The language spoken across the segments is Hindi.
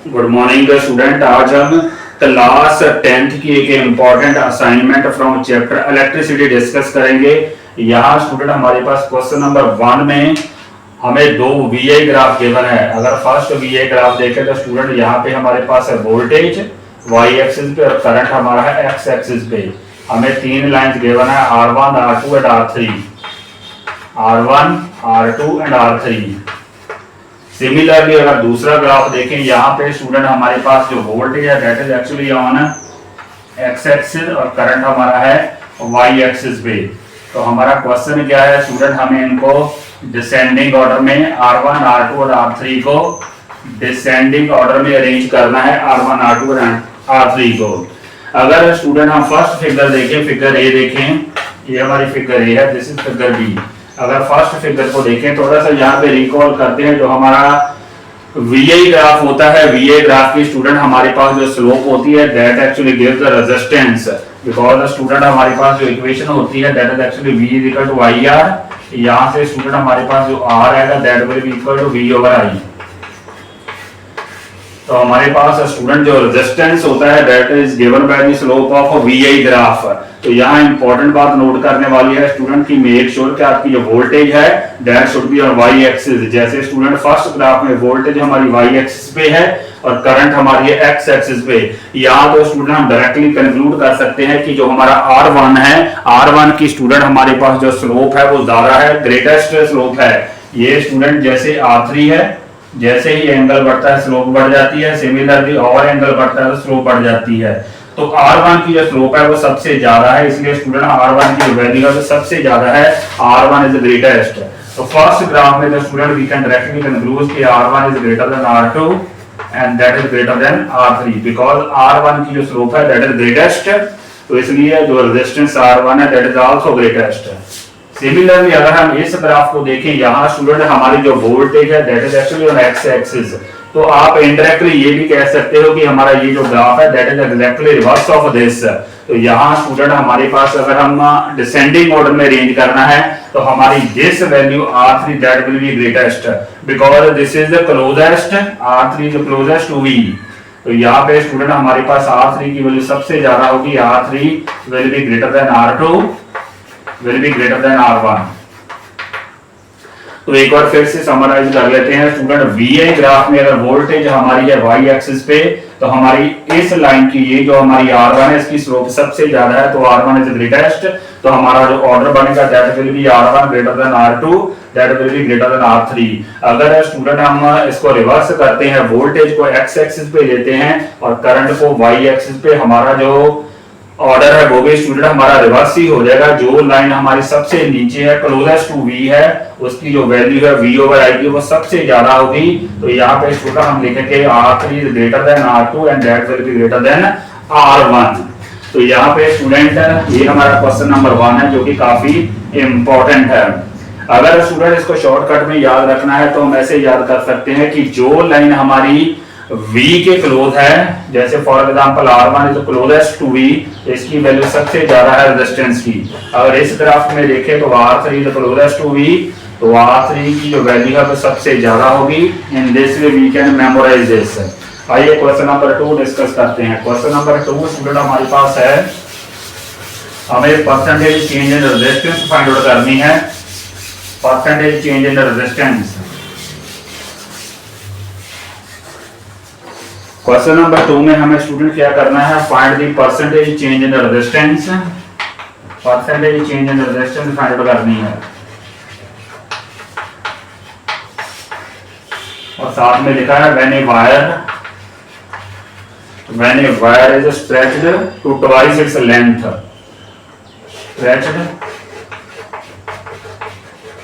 Good morning student. आज हम क्लास 10th की एक important assignment from chapter electricity discuss करेंगे। यहाँ स्टूडेंट हमारे पास क्वेश्चन नंबर 1 में हमें दो वीआई ग्राफ गिवन है। अगर फर्स्ट वीआई ग्राफ देखें तो स्टूडेंट यहाँ पे हमारे पास है वोल्टेज वाई एक्सिस पे और करंट हमारा है एक्स एक्सिस पे। हमें तीन लाइंस गिवन है R1, R2 and R3। R1, R2 and R3। Similarly अगर दूसरा ग्राफ देखें यहाँ पे स्टूडेंट हमारे पास जो वोल्टेज है that is actually on x axis और करंट हमारा है वाई एक्सिस पे। तो हमारा क्वेश्चन क्या है स्टूडेंट, हमें इनको डिसेंडिंग ऑर्डर में R1, R2 और R3 को डिसेंडिंग ऑर्डर में अरेंज करना है, R1, R2 और R3 को। अगर स्टूडेंट हम फर्स्ट फिगर देखें, फिगर ए देखें, ये हमारी फिगर ए है, दिस इज फिगर बी। अगर फर्स्ट फिगर को देखें थोड़ा सा यहाँ पे रिकॉल करते हैं, जो हमारा वीआई ग्राफ होता है, वीआई ग्राफ की स्टूडेंट हमारे पास जो स्लोप होती है that actually gives the resistance, because student हमारे पास जो इक्वेशन होती है that is actually V is equal to I R. यहाँ से स्टूडेंट हमारे पास जो R आएगा that will be equal to V over I। तो हमारे पास स्टूडेंट जो रेजिस्टेंस होता है that is given by the slope of VI graph. तो यहाँ इंपॉर्टेंट बात नोट करने वाली है स्टूडेंट की, मेक श्योर कि आपकी जो वोल्टेज है that should be on Y axis. जैसे स्टूडेंट फर्स्ट ग्राफ में वोल्टेज हमारी वाई एक्सिस पे है और करंट हमारी है एक्स एक्सिस पे। यहाँ तो स्टूडेंट हम डायरेक्टली कंक्लूड कर सकते हैं कि जो हमारा R1 है, R1 की स्टूडेंट हमारे पास जो स्लोप है वो ज्यादा है, ग्रेटेस्ट स्लोप है। ये स्टूडेंट जैसे R3 है, जैसे ही एंगल बढ़ता है स्लोप बढ़ जाती है, सिमिलरली और एंगल बढ़ता है तो स्लोप बढ़ जाती है। तो R1 की जो स्लोप है वो सबसे ज्यादा है, इसलिए स्टूडेंट R1 की वैल्यू है सबसे ज्यादा है, R1 इज ग्रेटेस्ट। तो फर्स्ट ग्राफ में जो student we can directly conclude कि R1 is greater than R2 and that is greater than R3 because R1 की जो स्लोप है दैट इज ग्रेटेस्ट। तो इसलिए जो रेजिस्टेंस R1 है that is also greatest. Similarly अगर हम इस ग्राफ को देखें, यहाँ स्टूडेंट हमारी जो वोल्टेज है that is actually on x axis. तो आप इनडायरेक्टली ये भी कह सकते हो कि हमारा ये जो ग्राफ है that is exactly reverse of this. तो यहाँ स्टूडेंट हमारे पास अगर हम डिसेंडिंग ऑर्डर में रेंज करना है तो हमारी this value R3 that will be greatest because this is the closest, R3 is closest to V। तो यहाँ पे स्टूडेंट हमारे पास R3 की वैल्यू सबसे ज्यादा होगी, R3 will be greater than R2 will be greater than R1। तो एक बार फिर से समराइज कर लेते हैं स्टूडेंट, वीआई ग्राफ में अगर वोल्टेज हमारी है वाई एक्सिस पे तो हमारी इस लाइन की ये जो हमारी R1 है इसकी स्लोप सबसे ज्यादा है, तो R1 इज ग्रेटेस्ट। तो हमारा जो ऑर्डर बनेगा that will B R1 greater than R2 that will be greater than R3। अगर स्टूडेंट हम इसको रिवर्स करते हैं, वोल्टेज को एक्स एक्सिस पे लेते हैं और करंट को वाई एक्सिस पे, हमारा जो ऑर्डर है वो भी स्टूडेंट हमारा रिवर्स ही हो जाएगा। जो लाइन हमारी सबसे नीचे है क्लोजेस्ट टू V है उसकी जो वैल्यू है V ओवर I की वो सबसे ज्यादा होगी। तो यहाँ पे स्टूडेंट हम लिखेंगे R3 is greater than R2 and that will be greater than R1। तो यहाँ पे स्टूडेंट ये हमारा क्वेश्चन नंबर 1 है जो कि काफी इंपॉर्टेंट है। अगर स्टूडेंट इसको शॉर्टकट में याद रखना है तो हम ऐसे याद कर सकते हैं कि जो लाइन हमारी V के क्लोज है, जैसे for example R1 is closest to V, इसकी वैल्यू सबसे ज्यादा है रेजिस्टेंस की। अगर इस ग्राफ में देखें तो R3 is closest to V, तो R3 की जो वैल्यू है वो सबसे ज्यादा होगी। In this way we can memorise this. आइए क्वेश्चन नंबर 2 डिस्कस करते हैं। क्वेश्चन नंबर 2 स्टूडेंट हमारे पास है, हमें percentage change in resistance find out करनी है। Percentage change in resistance. Question number 2 में हमें स्टूडेंट क्या करना है, find the percentage change in resistance. Percentage change in resistance find out करनी है और साथ में लिखा है when a wire is stretched to twice its length, stretched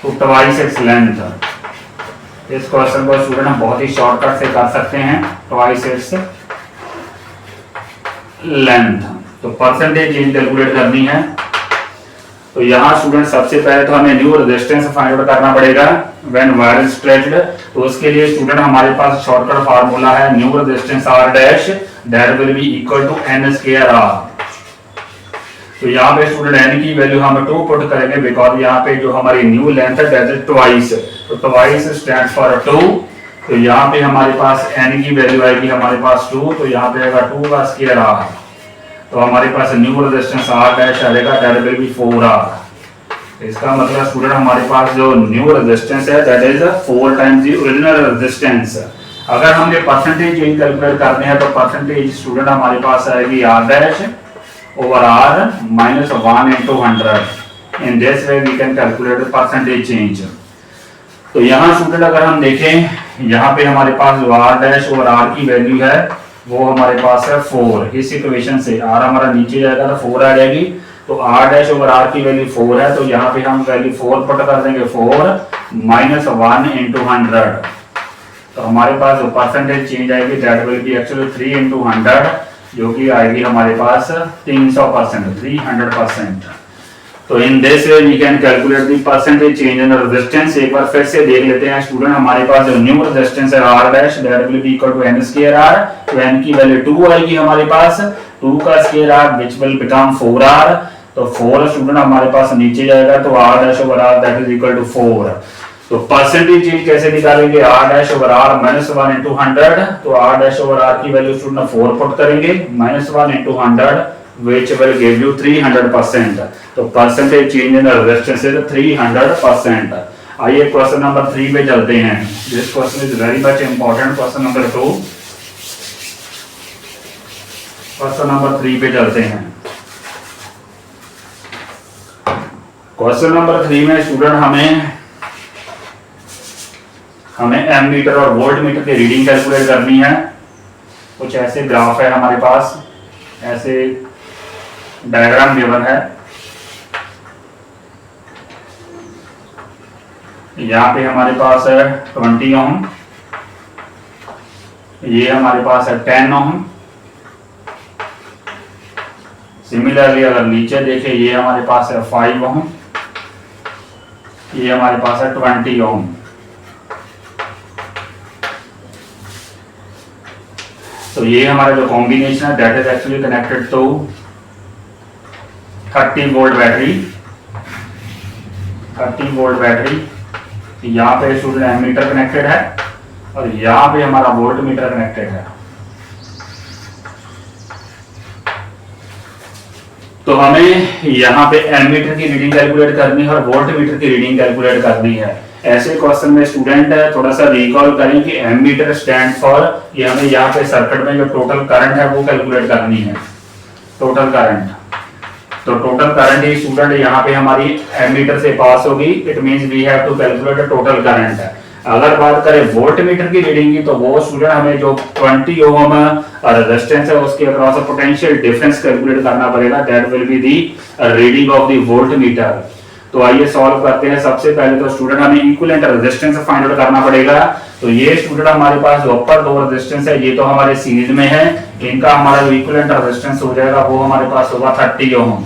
to twice its length. इस क्वेश्चन को स्टूडेंट हम बहुत ही शॉर्टकट से कर सकते हैं, ट्वाइस इट्स लेंथ। तो परसेंटेज चेंज कैलकुलेट करनी है। तो यहाँ स्टूडेंट सबसे पहले तो हमें न्यू रेजिस्टेंस फाइंड आउट करना पड़ेगा व्हेन वायर इज स्ट्रेच्ड। तो उसके लिए स्टूडेंट हमारे पास शॉर्टकट फार्मूला है new resistance R dash that will be equal to N square R। तो यहाँ पे स्टूडेंट N की वैल्यू हम 2 पुट करेंगे बिकॉज यहाँ पे जो हमारी न्यू लेंथ है दैट इज ट्वाइस। तो ट्वाइस स्टैंड्स फॉर 2 तो यहाँ पे हमारे पास n की वैल्यू आएगी हमारे पास 2, तो यहाँ पे आएगा 2 का स्क्वायर r। तो हमारे पास न्यू रेजिस्टेंस r डैश आएगा, दैट विल बी 4r। इसका मतलब स्टूडेंट हमारे पास जो न्यू रेजिस्टेंस है that is 4 times the original resistance. अगर हमने परसेंटेज चेंज कैलकुलेट करने हैं तो परसेंटेज स्टूडेंट हमारे पास आएगी r dash over r minus 1 into 100। In this way we can calculate the percentage change. तो यहाँ स्टूडेंट अगर हम देखें, यहाँ पे हमारे पास जो r डैश ओवर r की वैल्यू है वो हमारे पास है 4। इस इक्वेशन से r हमारा नीचे जाएगा तो 4 आ जाएगी, तो r डैश ओवर r की वैल्यू 4 है, तो यहाँ पे हम वैल्यू 4 पुट कर देंगे, 4 माइनस 1 into 100। तो हमारे पास जो परसेंटेज चेंज आएगी that will B actually 3 into 100, जो कि आएगी हमारे पास 300%, 300%। तो in this way we can calculate the percentage change in resistance. एक बार फिर से देख लेते हैं स्टूडेंट, हमारे पास जो न्यू रेजिस्टेंस है r dash that will be equal to n square r। तो n की वैल्यू 2 आएगी हमारे पास, 2 का square r which will become 4r। तो 4 स्टूडेंट हमारे पास नीचे जाएगा, तो r dash over r that is equal to 4। तो परसेंटेज चेंज कैसे निकालेंगे, r dash over r minus 1 into 100। तो r डैश ओवर r की वैल्यू स्टूडेंट 4 पुट करेंगे, minus 1 into 100 which will give you 300%। तो percentage change in resistance is 300%। आइए क्वेश्चन नंबर 3 पे चलते हैं। This question is very much important, question number 2। Question number 3 पे चलते हैं। क्वेश्चन नंबर 3 में स्टूडेंट हमें एमीटर और वोल्ट मीटर की रीडिंग कैलकुलेट करनी है। कुछ ऐसे ग्राफ है हमारे पास, ऐसे डायग्राम गिवन है। यहाँ पे हमारे पास है 20 ओम, ये हमारे पास है 10 ओम। सिमिलरली अगर नीचे देखें, ये हमारे पास है 5 ओम, ये हमारे पास है 20 ओम। तो ये हमारा जो कॉम्बिनेशन है that is actually connected to 30 volt battery. 30 volt battery, यहाँ पे स्टूडेंट एमीटर कनेक्टेड है और यहाँ पे हमारा वोल्ट मीटर कनेक्टेड है। तो हमें यहाँ पे एमीटर की रीडिंग कैलकुलेट करनी है और वोल्ट मीटर की रीडिंग कैलकुलेट करनी है। ऐसे क्वेश्चन में स्टूडेंट थोड़ा सा रिकॉल करें कि एमीटर स्टैंड फॉर, ये हमें यहाँ पे सर्किट में जो टोटल करंट है वो कैलकुलेट करनी है, टोटल करंट। तो टोटल करंट ही स्टूडेंट यहाँ पे हमारी एमीटर से पास होगी, it means we have to calculate total current. अगर बात करें वोल्ट मीटर की रीडिंग की, तो वो स्टूडेंट हमें जो 20 ओम रेजिस्टेंस है उसके अक्रॉस पोटेंशियल डिफरेंस कैलकुलेट करना पड़ेगा, that will be the reading of the volt meter. तो आइए सॉल्व करते हैं। सबसे पहले तो स्टूडेंट हमें इक्विवेलेंट रेजिस्टेंस फाइंड आउट करना पड़ेगा। तो ये स्टूडेंट हमारे पास जो अपर दो रेजिस्टेंस है ये तो हमारे सीरीज में है, इनका हमारा जो इक्विवेलेंट रेजिस्टेंस हो जाएगा वो हमारे पास होगा 30 ओम।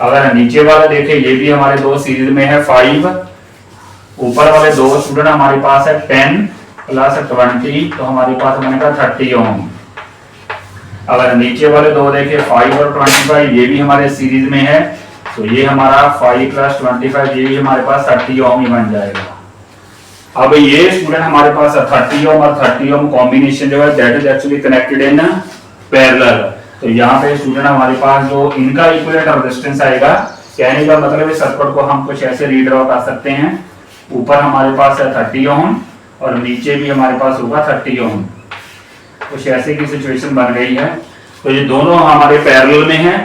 अगर नीचे वाला देखें, ये भी हमारे दो सीरीज में है 5, ऊपर वाले दो स्टूडेंट हमारे पास है 10 प्लस 20, तो हमारे पास बनेगा 30 ओम। अगर नीचे वाले दो देखें 5 और 25, ये भी हमारे सीरीज में है, तो ये हमारा 5 प्लस 25 ये भी हमारे पास 30 ओम ही बन जाएगा। अब ये स्टूडेंट हमारे पास 30 ओम और 30 ओम कॉम्बिनेशन जो है that is actually connected in parallel. तो यहाँ पे स्टूडेंट हमारे पास जो इनका इक्विवेलेंट रेजिस्टेंस आएगा, कहने का मतलब है सर्किट को हम कुछ ऐसे रीड्रॉ कर सकते हैं। ऊपर हमारे पास है 30 ओम और नीचे भी हमारे पास होगा 30 ओम, कुछ ऐसे की सिचुएशन बन गई है। तो ये दोनों हमारे पैरेलल में है।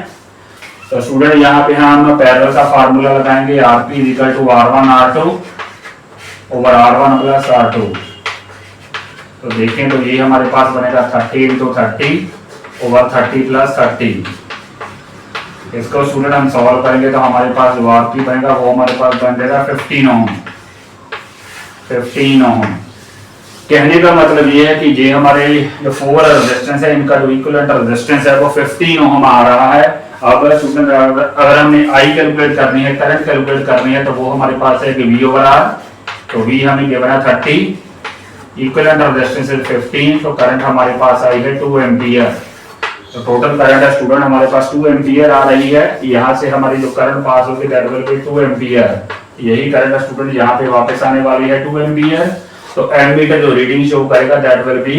तो स्टूडेंट यहाँ पे हम पैरेलल का फार्मूला लगाएंगे, Rp equal to R1 R2 over R1 plus R2। तो देखें तो ये हमारे पास बनेगा 30 into 30 ओवर 30 प्लस 30। इसको स्टूडेंट हम सॉल्व करेंगे तो हमारे पास जो Rp बनेगा वो हमारे पास बन जाएगा 15 ओम। 15 ओम कहने का मतलब ये है कि ये हमारे जो 4 रेजिस्टेंस है इनका जो इक्विवेलेंट रेजिस्टेंस है वो 15 ओम आ रहा है। अब स्टूडेंट अगर हमने I कैलकुलेट करनी है, करंट कैलकुलेट करनी है, तो वो हमारे पास है कि V ओवर R। तो V हमें गिवन है 30, इक्विवेलेंट रेजिस्टेंस है 15, तो करंट हमारे पास आई है 2 एम्पियर। तो टोटल करंट है स्टूडेंट हमारे पास 2 एम्पियर आ रही है। यहाँ से हमारी जो करंट पास होगी दैट विल बी 2 एम्पियर। यही करंट स्टूडेंट यहाँ पे वापस आने वाली है 2 एम्पियर। तो एमीटर जो रीडिंग शो करेगा दैट विल बी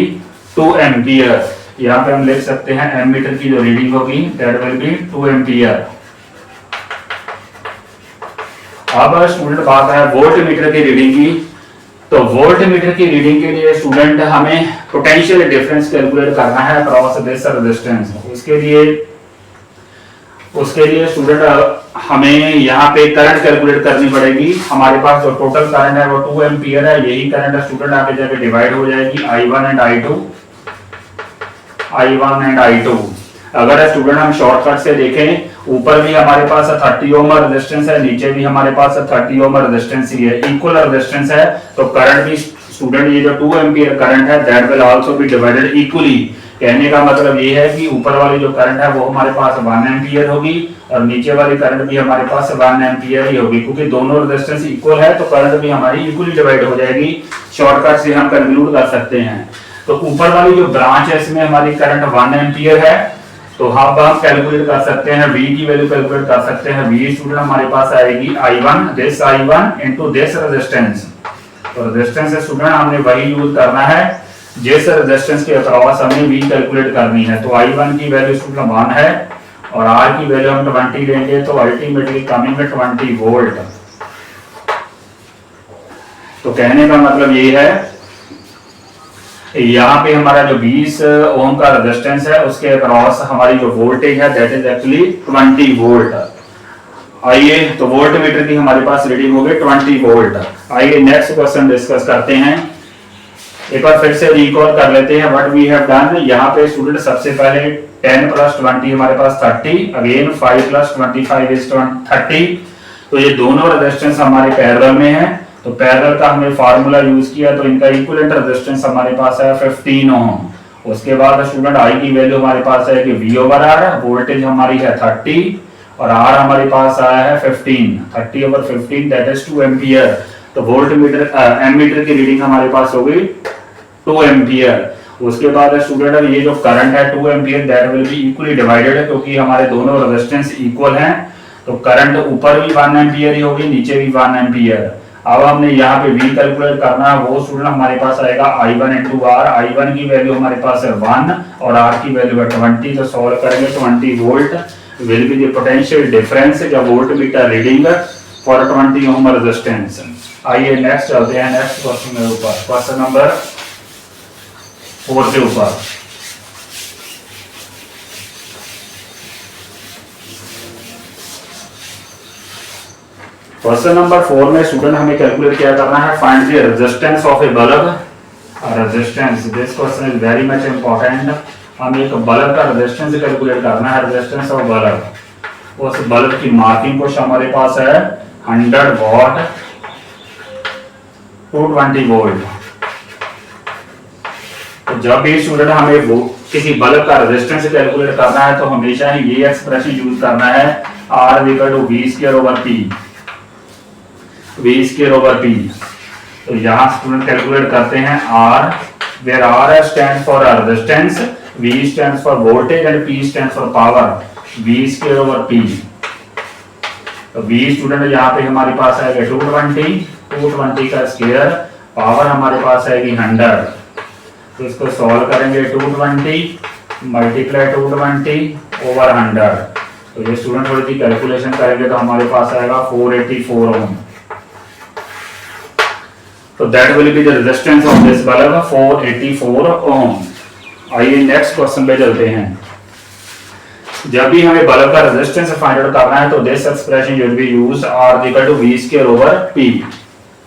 2 एम्पियर। यहाँ पे हम लिख सकते हैं एमीटर की जो रीडिंग होगी दैट विल बी 2 एम्पियर। अब स्टूडेंट बात है वोल्ट मीटर की रीडिंग की। तो वोल्ट मीटर की रीडिंग के लिए स्टूडेंट हमें पोटेंशियल डिफरेंस कैलकुलेट करना है अक्रॉस दिस रेजिस्टेंस। उसके लिए स्टूडेंट हमें यहाँ पे करंट कैलकुलेट करनी पड़ेगी। हमारे पास जो टोटल करंट है वो 2 एम्पियर है। यही करंट स्टूडेंट आगे जाके डिवाइड हो जाएगी I1 एंड I2। अगर स्टूडेंट हम शॉर्टकट से देखें, ऊपर भी हमारे पास 30 ओम रेजिस्टेंस है, नीचे भी हमारे पास 30 ओम रेजिस्टेंस ही है, इक्वल रेजिस्टेंस है। तो करंट भी स्टूडेंट ये जो 2 एम्पियर करंट है that will also be divided equally. कहने का मतलब ये है कि ऊपर वाली जो करंट है वो हमारे पास 1 एम्पियर होगी और नीचे वाली करंट भी हमारे पास 1 एम्पियर ही होगी, क्योंकि दोनों रेजिस्टेंस इक्वल है तो करंट भी हमारी इक्वली डिवाइड हो जाएगी। शॉर्टकट से हम कंक्लूड कर सकते हैं। तो ऊपर वाली जो ब्रांच है इसमें हमारी करंट 1 एम्पियर है। तो हम कैलकुलेट कर सकते हैं V की वैल्यू कैलकुलेट कर सकते हैं। V स्टूडेंट हमारे पास आएगी I1 इनटू दिस रेजिस्टेंस। तो रेजिस्टेंस स्टूडेंट हमने वही यूज करना है जिस रेजिस्टेंस के अक्रॉस हमें V कैलकुलेट करनी है। तो I1 की वैल्यू स्टूडेंट 1 है और R की वैल्यू हम 20 लेंगे, तो अल्टीमेटली कमिंग 20 वोल्ट। तो कहने का मतलब ये है यहाँ पे हमारा जो 20 ओम का रेजिस्टेंस है उसके अक्रॉस हमारी जो वोल्टेज है दैट इज एक्चुअली 20 वोल्ट। आइए तो वोल्ट मीटर की हमारे पास रीडिंग हो गई 20 वोल्ट। आइए नेक्स्ट क्वेश्चन डिस्कस करते हैं। एक बार फिर से रिकॉल कर लेते हैं व्हाट वी हैव डन। यहाँ पे स्टूडेंट सबसे पहले 10 + 20 हमारे पास 30, अगेन 5 + 25 इज 30। तो ये दोनों रेजिस्टेंस हमारे पैरेलल में है, तो पैरेलल का हमने फार्मूला यूज किया तो इनका इक्विवेलेंट रेजिस्टेंस हमारे पास है 15 ओम। उसके बाद स्टूडेंट I की वैल्यू हमारे पास है कि V/R, वोल्टेज हमारी है 30 और R हमारे पास आया है 15। 30/15 दैट इज 2 एम्पियर। तो वोल्ट मीटर एमीटर की रीडिंग हमारे पास हो गई 2 एम्पियर। उसके बाद स्टूडेंट ये जो करंट है 2 ampere that will be equally divided, क्योंकि हमारे दोनों रेजिस्टेंस इक्वल हैं। तो करंट ऊपर भी 1 एम्पियर ही होगी, नीचे भी 1 एम्पियर। अब हमने यहाँ पे V कैलकुलेट करना है, वो स्टूडेंट हमारे पास आएगा I1 × R। I1 की वैल्यू हमारे पास है 1 और R की वैल्यू है 20। तो सॉल्व करेंगे 20 volt will be the potential difference the volt meter reading for 20 ohm resistance. आइए नेक्स्ट चलते हैं नेक्स्ट क्वेश्चन के ऊपर, क्वेश्चन नंबर 4 के ऊपर। क्वेश्चन नंबर 4 में स्टूडेंट हमें कैलकुलेट क्या करना है, find the resistance of A bulb. Resistance, this question is very much important. हमें एक बल्ब का रेजिस्टेंस कैलकुलेट करना है, रेजिस्टेंस ऑफ बल्ब। उस बल्ब की मार्किंग कुछ हमारे पास है 100 वॉट 220 वोल्ट। तो जब भी स्टूडेंट हमें किसी बल्ब का रेजिस्टेंस कैलकुलेट करना है तो हमेशा ही ये एक्सप्रेशन यूज करना है R = V²/P। V²/P। तो यहाँ स्टूडेंट कैलकुलेट करते हैं R, where R stands for resistance, V stands for voltage and P stands for power। V²/P। तो V स्टूडेंट यहाँ पे हमारे पास आएगा 220 का स्क्वायर, पावर हमारे पास आएगी 100। तो इसको सॉल्व करेंगे 220 × 220/100। तो ये स्टूडेंट थोड़ी सी कैलकुलेशन करेंगे तो हमारे पास आएगा 484 ओम। तो that will be the resistance of this bulb 484 ओम। आइए नेक्स्ट क्वेश्चन पे चलते हैं। जब भी हमें बल्ब का रेजिस्टेंस फाइंड आउट करना है तो this expression will be used R = V²/P।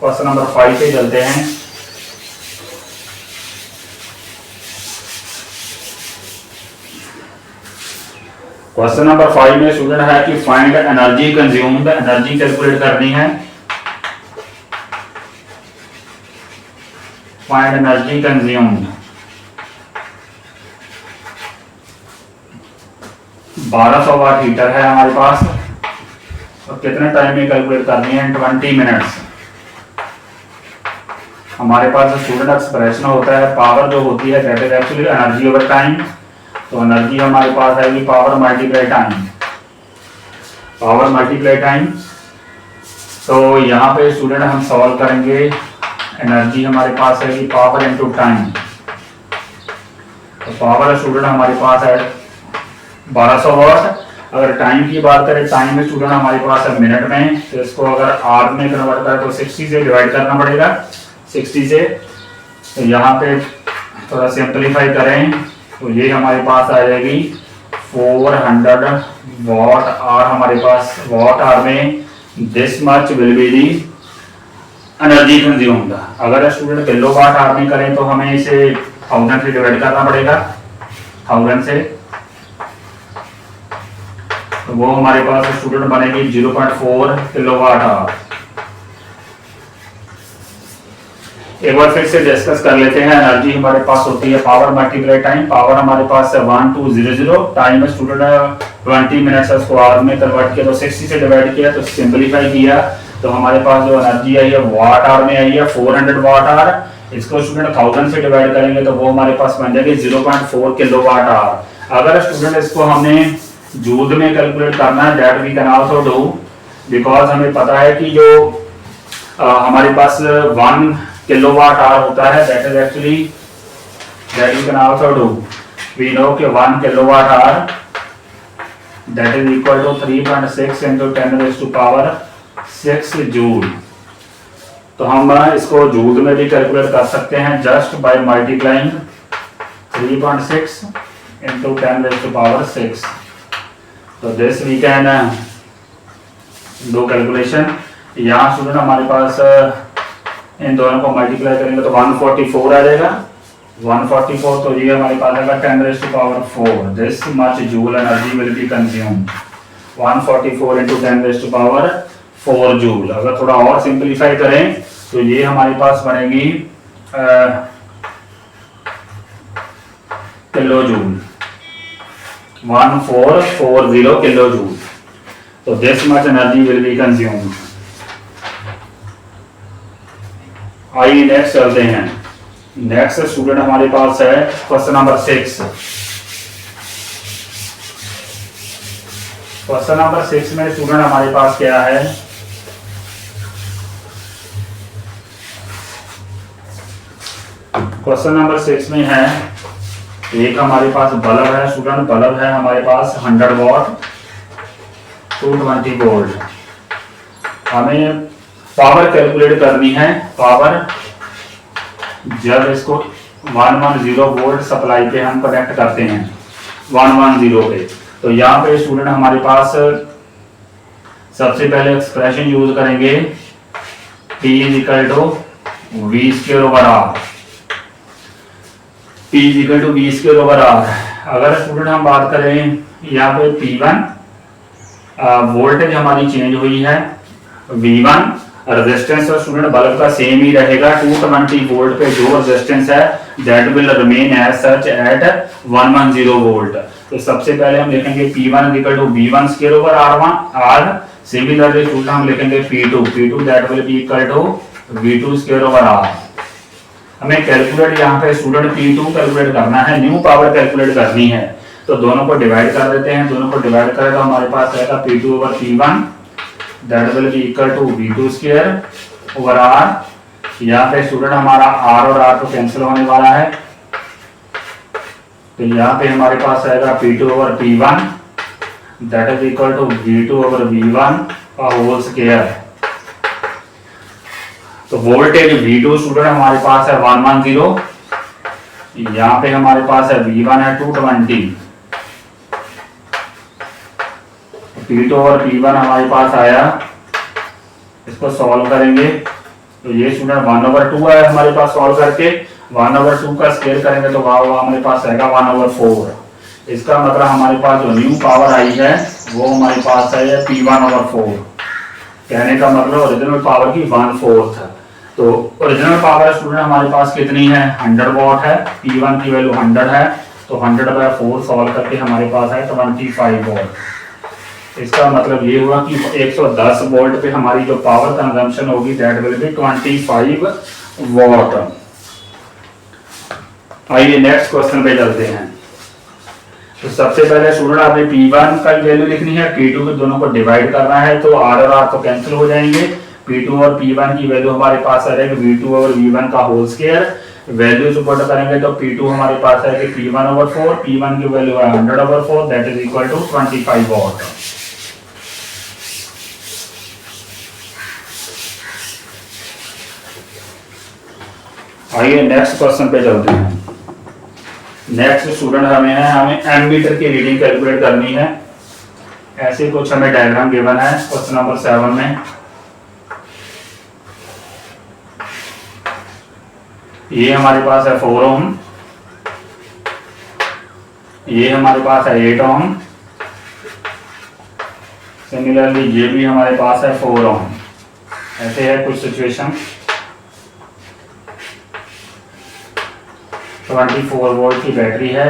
Question number 5 पे चलते हैं। क्वेश्चन नंबर 5 में स्टूडेंट है कि find energy consumed, energy calculate करनी है। Find energy consumed. 1200 वाट हीटर है हमारे पास और कितने टाइम में कैलकुलेट करनी है, 20 मिनट्स। हमारे पास स्टूडेंट एक्सप्रेशन होता है, पावर जो होती है that is actually energy over time. तो एनर्जी हमारे पास आएगी power multiply time, power multiply time. तो यहाँ पे स्टूडेंट हम सॉल्व करेंगे एनर्जी हमारे पास है कि पावर इनटू टाइम। तो पावर स्टूडेंट हमारे पास है 1200 वाट। अगर टाइम की बात करें, टाइम स्टूडेंट हमारे पास है मिनट में, तो इसको अगर आवर में कन्वर्ट करें तो 60 से डिवाइड करना पड़ेगा, 60 से। तो यहाँ पे थोड़ा सिंपलीफाई करें तो ये हमारे पास आ जाएगी 400 वॉट आवर हमारे पास, वॉट आवर में this much will be the energy consumed. अगर स्टूडेंट किलो वाट आवर में करें तो हमें इसे 1000 से डिवाइड करना पड़ेगा, 1000 से। तो वो हमारे पास स्टूडेंट बनेगी 0.4 किलोवाट आवर। एक बार फिर से डिस्कस कर लेते हैं। एनर्जी हमारे पास होती है पावर मल्टीप्लाई टाइम। पावर हमारे पास है 1200, टाइम स्टूडेंट 20 मिनट्स, उसको आवर में कन्वर्ट किया तो 60 से डिवाइड किया तो सिंपलीफाई किया तो हमारे पास जो एनर्जी आई है वाट आवर में आई है 400 वाट आवर। इसको स्टूडेंट 1000 से डिवाइड करेंगे तो वो हमारे पास बन जाएगी 0.4 किलोवाट आवर। अगर स्टूडेंट इसको हमने जूल में कैलकुलेट करना है, that we can also do, because हमें पता है कि जो हमारे पास 1 किलोवाट आवर होता है, that is actually that we can also do. We know कि 1 kilowatt hour that is equal to 3.6 into 10⁻⁶ joule. तो हम इसको जूल में भी कैलकुलेट कर सकते हैं जस्ट बाय मल्टीप्लाइंग 3.6 into 10⁻⁶। तो this we can do calculation. यहाँ स्टूडेंट हमारे पास इन दोनों को मल्टीप्लाई करेंगे तो 144 आ जाएगा, 144। तो ये हमारे पास आएगा 10⁻⁴। This much joule energy will be consumed, 144 into 10⁻⁴ joule. अगर थोड़ा और सिंपलीफाई करें तो ये हमारे पास बनेगी किलो जूल, 1440 किलो जूल। तो this much energy will be consumed. आइए नेक्स्ट चलते हैं। नेक्स्ट स्टूडेंट हमारे पास है क्वेश्चन नंबर 6। क्वेश्चन नंबर 6 में स्टूडेंट हमारे पास क्या है, क्वेश्चन नंबर 6 में है एक हमारे पास बल्ब है स्टूडेंट, बल्ब है हमारे पास 100 वॉट 220 वोल्ट। हमें पावर कैलकुलेट करनी है। पावर जब इसको 110 वोल्ट सप्लाई पे हम कनेक्ट करते हैं 110 पे, तो यहाँ पे स्टूडेंट हमारे पास सबसे पहले एक्सप्रेशन यूज करेंगे P = V²/R। P = V²/R। अगर स्टूडेंट हम बात करें यहाँ पे P1 वोल्टेज हमारी चेंज हुई है, V1 रेजिस्टेंस और स्टूडेंट बल्ब का सेम ही रहेगा 220 वोल्ट पे जो रेजिस्टेंस है that will remain as such at 110 volt. तो सबसे पहले हम लिखेंगे P1 = V1²/R। सिमिलरली स्टूडेंट हम लिखेंगे P2 that will be equal to V2²/R। हमें कैलकुलेट यहाँ पे स्टूडेंट P2 कैलकुलेट करना है, न्यू पावर कैलकुलेट करनी है। तो दोनों को डिवाइड कर देते हैं, दोनों को डिवाइड करें तो हमारे पास रहेगा P2/P1 that will be equal to V2²/R। यहाँ पे स्टूडेंट हमारा R और R तो कैंसिल होने वाला है, तो यहाँ पे हमारे पास आएगा P2/P1 that is equal to V2/V1 का होल स्क्वायर। तो वोल्टेज V2 स्टूडेंट हमारे पास है 110, यहाँ पे हमारे पास है V1 है 220। P2/P1 हमारे पास आया, इसको सॉल्व करेंगे तो ये स्टूडेंट 1/2 है हमारे पास, सॉल्व करके 1/2 का स्क्वायर करेंगे तो हमारे पास आएगा 1/4। इसका मतलब हमारे पास जो न्यू पावर आई है वो हमारे पास है P1/4। कहने का मतलब ओरिजिनल पावर की 1/4 है। तो ओरिजिनल पावर स्टूडेंट हमारे पास कितनी है, 100 वॉट है। P1 की वैल्यू 100 है, तो 100/4 सॉल्व करके हमारे पास है 25 वॉट। इसका मतलब ये हुआ कि 110 वोल्ट पे हमारी जो पावर कंजम्पशन होगी दैट विल बी 25 वॉट। आइए नेक्स्ट क्वेश्चन पे चलते हैं। तो सबसे पहले स्टूडेंट आपने P1 का वैल्यू लिखनी है, P2 के दोनों को डिवाइड करना है, तो R और R तो कैंसिल हो जाएंगे। P2 और P1 की वैल्यू हमारे पास आ जाएगी V2 और V1 का होल स्क्वायर। वैल्यू सुपुट करेंगे तो P2 हमारे पास आएगी P1/4, P1 की वैल्यू है 100/4, that is equal to 25 watt. आइए नेक्स्ट क्वेश्चन पे चलते हैं। नेक्स्ट स्टूडेंट हमें एमीटर की रीडिंग कैलकुलेट करनी है। ऐसे कुछ हमें डायग्राम गिवन है क्वेश्चन नंबर 7 में। ये हमारे पास है 4 ओम, ये हमारे पास है 8 ओम, सिमिलरली ये भी हमारे पास है 4 ओम। ऐसे है कुछ सिचुएशन। 24 वोल्ट की बैटरी है,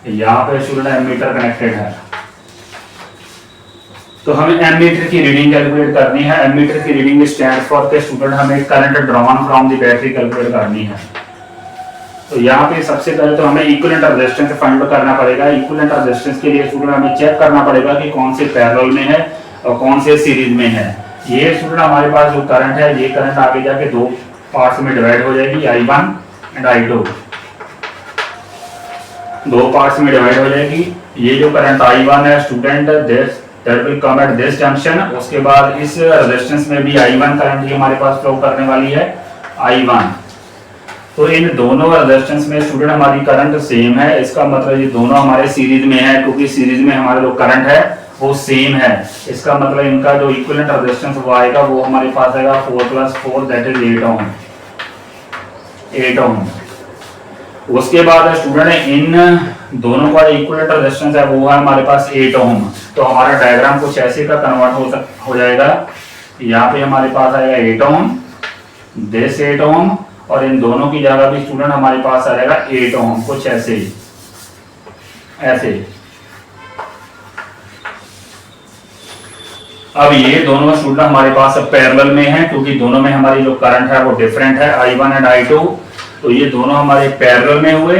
यहाँ पे स्टूडेंट एमीटर कनेक्टेड है। तो हमें एमीटर की रीडिंग कैलकुलेट करनी है। एमीटर की रीडिंग स्टैंड्स फॉर के स्टूडेंट हमें current drawn from the battery calculate करनी है। तो यहाँ पे सबसे पहले तो हमें इक्विवेलेंट रेजिस्टेंस फाइंड करना पड़ेगा। इक्विवेलेंट रेजिस्टेंस के लिए स्टूडेंट हमें चेक करना पड़ेगा कि कौन से पैरेलल में है और कौन से सीरीज में है। ये स्टूडेंट हमारे पास जो करंट है, ये करंट आगे जाके दो पार्ट्स में डिवाइड हो जाएगी, I1 एंड I2। दो पार्ट्स में डिवाइड हो जाएगी। ये जो करंट I1 है student that will come at this junction. उसके बाद इस रेजिस्टेंस में भी I1 करंट हमारे पास फ्लो करने वाली है, I1। तो इन दोनों रेजिस्टेंस में स्टूडेंट हमारी करंट सेम है। इसका मतलब ये दोनों हमारे सीरीज में है, क्योंकि सीरीज में हमारा जो करंट है वो सेम है। इसका मतलब इनका जो इक्विवेलेंट रेजिस्टेंस वो आएगा, वो हमारे पास आएगा 4 + 4 दैट इज 8 ओम। 8 ओम। उसके बाद स्टूडेंट इन दोनों का इक्विवेलेंट रेजिस्टेंस है वो है हमारे पास 8 ओम। तो हमारा डायग्राम कुछ ऐसे का कन्वर्ट हो जाएगा। यहाँ पे हमारे पास आएगा 8 ओम, दिस 8 ओम, और इन दोनों की जगह भी स्टूडेंट हमारे पास आएगा 8 ओम, कुछ ऐसे ही, ऐसे। अब ये दोनों स्टूडेंट हमारे पास पैरेलल में है, क्योंकि दोनों में हमारी जो करंट है वो डिफरेंट है, I1 एंड I2। तो ये दोनों हमारे पैरेलल में हुए।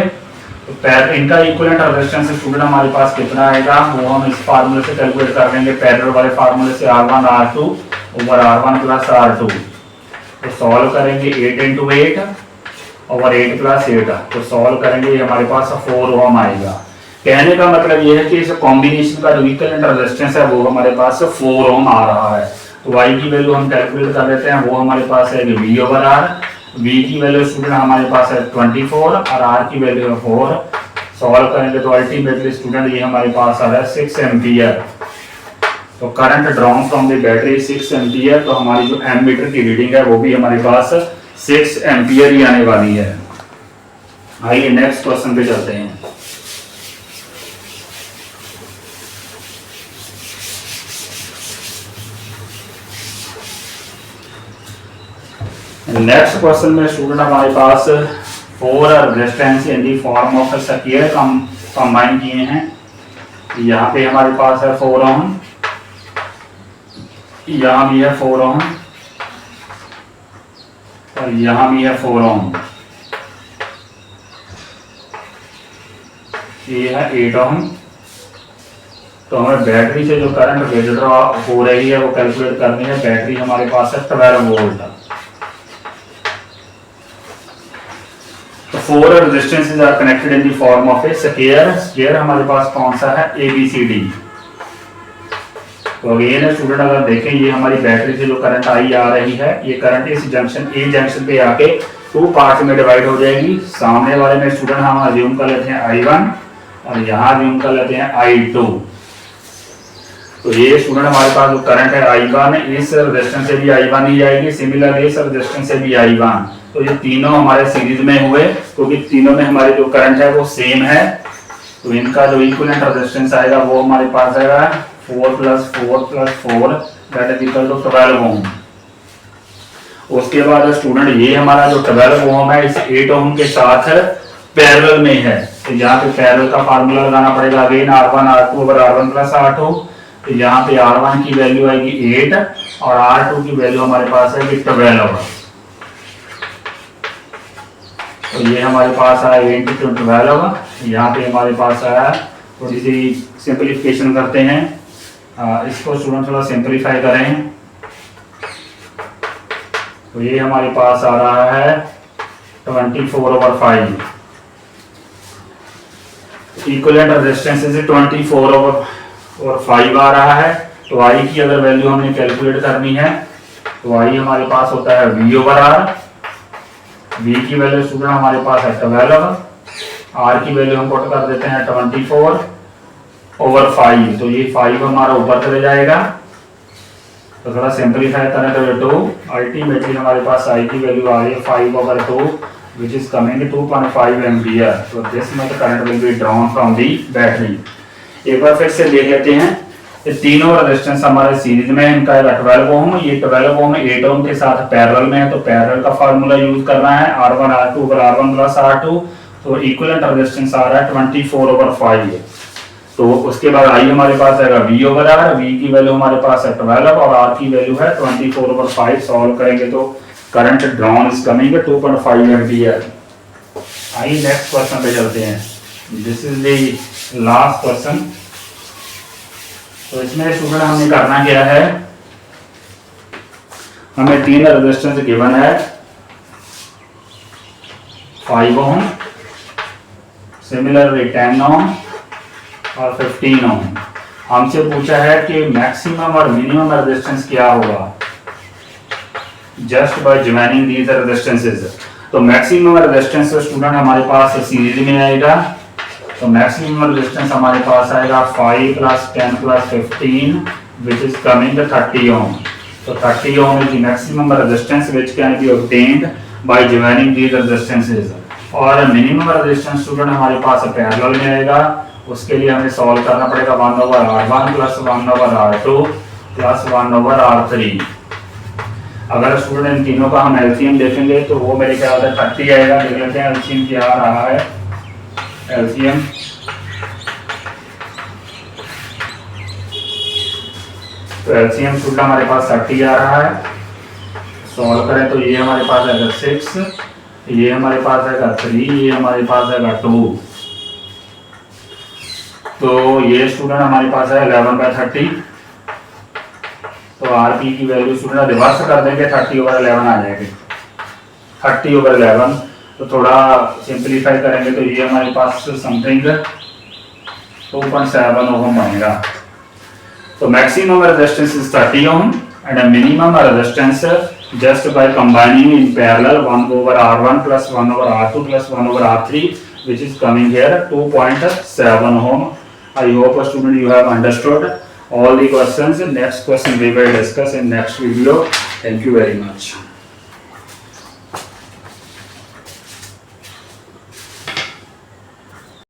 तो इनका इक्विवेलेंट रेजिस्टेंस स्टूडेंट हमारे पास कितना आएगा, वो हम इस फार्मूले से कैलकुलेट कर लेंगे, पैरेलल वाले फार्मूले से R1 R2 over R1 + R2। तो सॉल्व करेंगे 8 × 8 ओवर 8 + 8। तो सॉल्व करेंगे ये हमारे पास 4 ओम आएगा। कहने का मतलब ये है कि इस कॉम्बिनेशन का जो इक्विवेलेंट रेजिस्टेंस है वो हमारे पास 4 ओम आ रहा है। तो y की वैल्यू हम कैलकुलेट कर लेते हैं, वो हमारे पास है V/R। V की वैल्यू स्टूडेंट हमारे पास है 24 और R की वैल्यू है 4। सॉल्व करेंगे तो अल्टीमेटली स्टूडेंट ये हमारे पास आ रहा है 6 एम्पियर। तो current drawn from the battery 6 ampere. तो हमारी जो एमीटर की रीडिंग है वो भी हमारे पास 6 एम्पियर ही आने वाली है। आइए नेक्स्ट क्वेश्चन पे चलते हैं। नेक्स्ट क्वेश्चन में स्टूडेंट हमारे पास 4 resistance in the form of square combine किए हैं। यहाँ पे हमारे पास है 4 ओम, यहाँ भी है 4 ओम, और यहाँ भी है 4 ओम। ये है 8 ओम। तो हमें बैटरी से जो करंट विथड्रॉ हो रही है वो कैलकुलेट करनी है। बैटरी हमारे पास है 12 वोल्ट। तो 4 resistances are connected in the form of a square. Square हमारे पास कौन सा है, ABCD। तो अगेन स्टूडेंट अगर देखें, ये हमारी बैटरी से जो करंट आई आ रही है, ये करंट इस जंक्शन ए जंक्शन पे आके 2 पार्ट्स में डिवाइड हो जाएगी। सामने वाले में स्टूडेंट हम अज्यूम कर लेते हैं I1 और यहाँ अज्यूम कर लेते हैं I2। तो ये स्टूडेंट हमारे पास जो करंट है I1, इस रेजिस्टेंस से भी I1 ही आएगी, सिमिलरली इस रेजिस्टेंस से भी I1। तो ये तीनों हमारे सीरीज में हुए, क्योंकि तीनों में हमारे जो करंट है वो सेम है। तो इनका जो इक्विवेलेंट रेजिस्टेंस आएगा वो हमारे पास आएगा 4 + 4 + 4 दैट इज इक्वल टू 12 ओम। उसके बाद स्टूडेंट ये हमारा जो 12 ओम है इस 8 ओम के साथ पैरेलल में है। तो यहाँ पे पैरेलल का फार्मूला लगाना पड़ेगा, again R1 R2 over R1 + R2। तो यहाँ पे R1 की वैल्यू आएगी 8 और R2 की वैल्यू हमारे पास है 12। तो ये हमारे पास आया 8 × 12। यहाँ पे हमारे पास आया, थोड़ी सी सिंपलीफिकेशन करते हैं, इसको स्टूडेंट थोड़ा सिंपलीफाई करें। तो ये हमारे पास आ रहा है 24/5। इक्विवेलेंट रेजिस्टेंस से 24/5 आ रहा है। तो आई की अगर वैल्यू हमने कैलकुलेट करनी है तो आई हमारे पास होता है V/R। V की वैल्यू स्टूडेंट हमारे पास है 12, R की वैल्यू हम पुट कर देते हैं 24/5। तो ये 5 हमारा ऊपर चले जाएगा। तो थोड़ा सिंपलीफाई करें तो ये 2, अल्टीमेटली हमारे पास आई की वैल्यू आ रही है 5/2 which is coming 2.5 एम्पियर। तो this much current will be drawn from the battery. एक बार फिर से देख लेते हैं। ये तीनों रेजिस्टेंस हमारे सीरीज में है। इनका 12 ओम, ये 12 ओम 8 ओम के साथ पैरेलल में है। तो पैरेलल का फार्मूला यूज करना है R1 R2 R1 + R2। तो इक्विवेलेंट रेजिस्टेंस आ रहा है 24/5। तो उसके बाद आई हमारे पास आएगा V/R। V की वैल्यू हमारे पास है 12 और R की वैल्यू है 24/5। सॉल्व करेंगे तो current drawn is coming 2.5 ampere. आइए नेक्स्ट क्वेश्चन पे चलते हैं। This is the last question. तो इसमें स्टूडेंट हमने करना क्या है, हमें 3 रेजिस्टेंस गिवन है 5 ओम, सिमिलरली 10 ओम और 15 ओम। हमसे पूछा है कि मैक्सिमम और मिनिमम रेजिस्टेंस क्या होगा just by joining these resistances. तो मैक्सिमम रेजिस्टेंस स्टूडेंट हमारे पास सीरीज में आएगा। तो मैक्सिमम रेजिस्टेंस हमारे पास आएगा 5 + 10 + 15 which is coming to 30 ohm। तो 30 ohm is the maximum resistance which can be obtained by joining these resistances। और मिनिमम रेजिस्टेंस स्टूडेंट हमारे पास पैरेलल में आएगा। उसके लिए हमें सॉल्व करना पड़ेगा 1/R1 + 1/R2 + 1/R3। अगर स्टूडेंट इन तीनों का हम एलसीएम देखेंगे तो वो मेरे ख्याल से 30 आएगा। देख लेते हैं एलसीएम क्या आ रहा है। एलसीएम तो एलसीएम स्टूडेंट हमारे पास 30 आ रहा है। सॉल्व करें तो ये हमारे पास आएगा 6, ये हमारे पास आएगा 3, ये हमारे पास आएगा 2। तो ये स्टूडेंट हमारे पास है 11/30। तो आरपी की वैल्यू स्टूडेंट रिवर्स कर देंगे 30/11 आ जाएगी 30/11। तो थोड़ा सिंपलीफाई करेंगे तो ये हमारे पास समथिंग 2.7 ओम बनेगा। तो maximum resistance is 30 ohm and minimum resistance just by combining in parallel 1/R1 + 1/R2 + 1/R3 which is coming here 2.7 ohm। I hope student you have understood all the questions. Next question we will discuss in next video. Thank you very much.